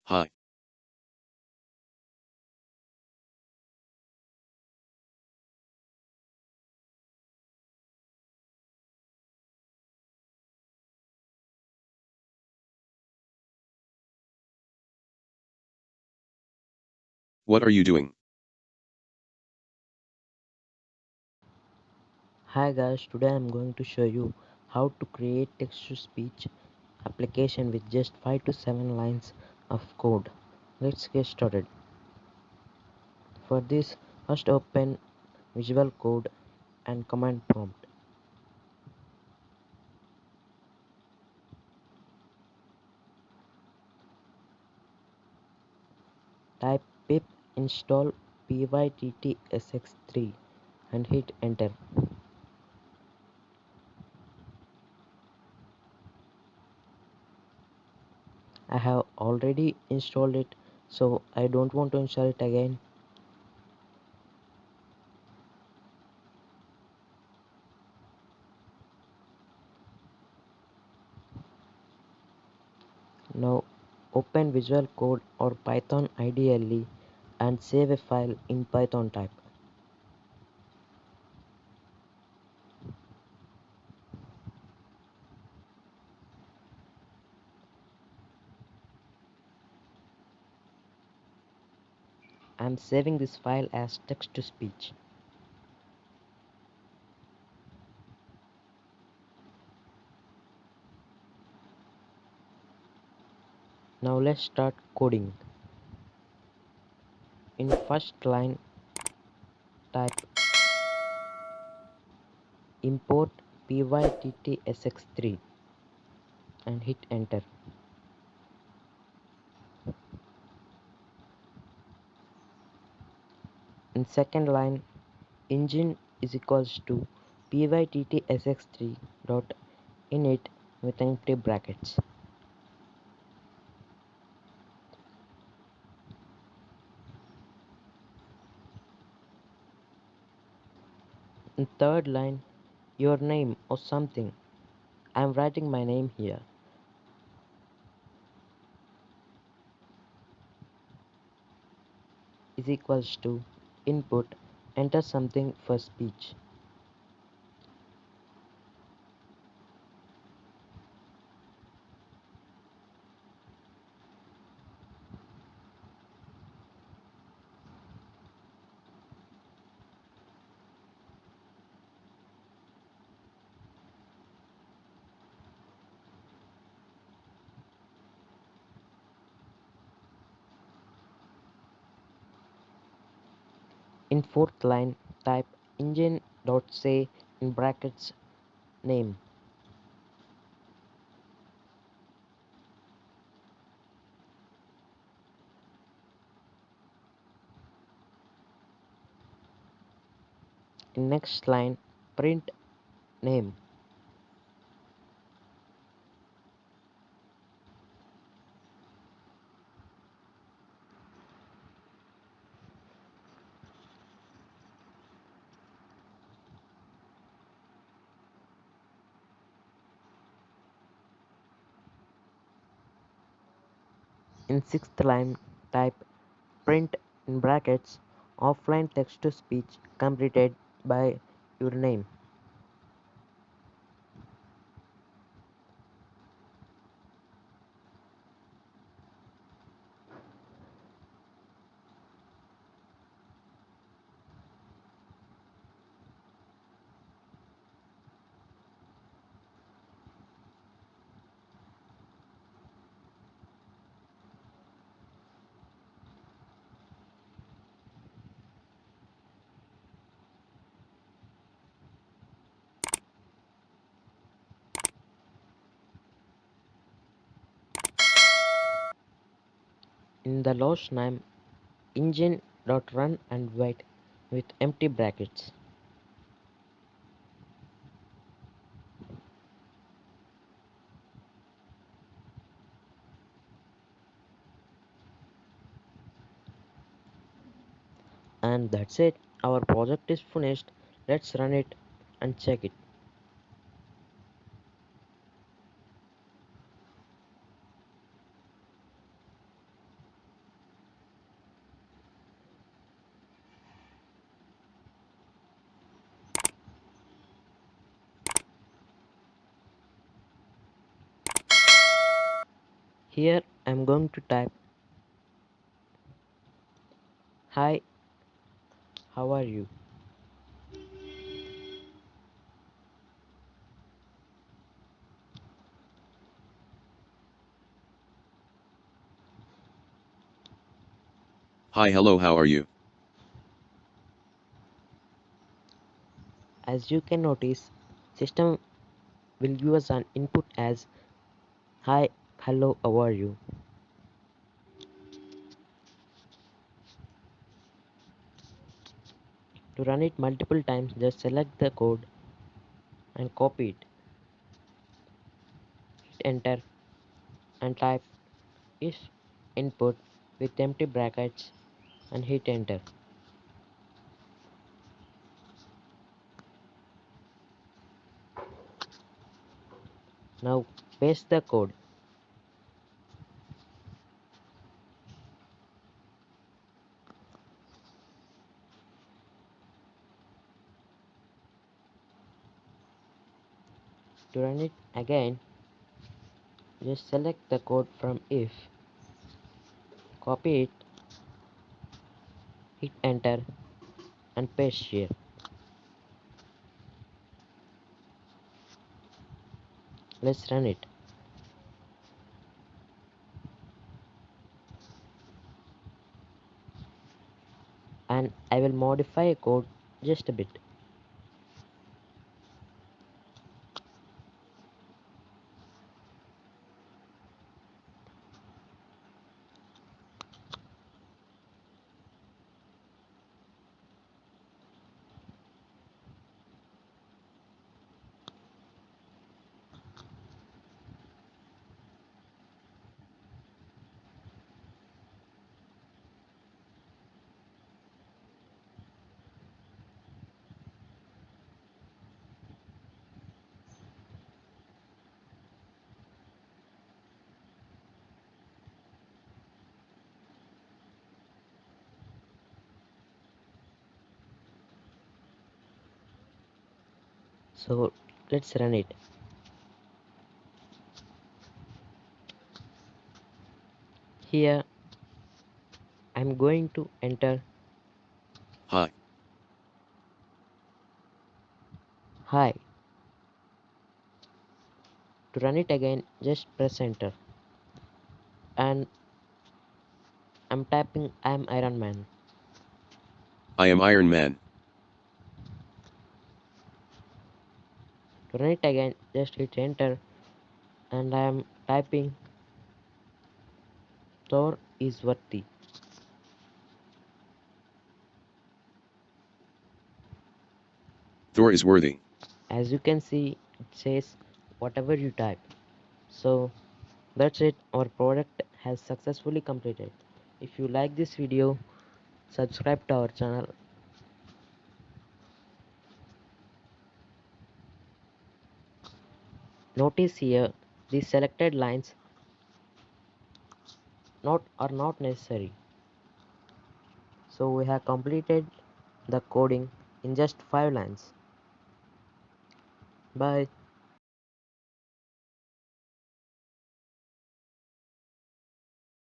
Hi, what are you doing? Hi guys, today I'm going to show you how to create text to speech application with just 5 to 7 lines of code. Let's get started. For this, first open Visual Code and command prompt. Type pip install pyttsx3 and hit enter. I have already installed it, so I don't want to install it again. Now open Visual Code or Python ideally and save a file in Python type. I'm saving this file as text to speech. Now let's start coding. In first line, type import pyttsx3 and hit enter. In second line, engine is equals to pyttsx3 dot init with empty brackets. In third line, your name or something. I'm writing my name here. Is equals to input, enter something for speech. In fourth line, type engine.say in brackets name. In next line, print name. In sixth line, type print in brackets offline text to speech completed by your name. In the last name, engine.runAndWait with empty brackets. And that's it. Our project is finished. Let's run it and check it. Here I'm going to type, hi, how are you? Hi, hello, how are you? As you can notice, system will give us an input as hi, hello, how are you? To run it multiple times, just select the code and copy it. Hit enter and type if input with empty brackets and hit enter. Now paste the code. To run it again, just select the code from if, copy it, hit enter and paste here. Let's run it. And I will modify code just a bit. So let's run it. Here I'm going to enter Hi, hi. To run it again, just press enter. And I'm typing I'm Iron Man. I am Iron Man. To run it again, just hit enter and I'm typing Thor is worthy. Thor is worthy. As you can see, it says whatever you type. So that's it, our product has successfully completed. If you like this video, subscribe to our channel. Notice here these selected lines are not necessary. So we have completed the coding in just 5 lines. Bye.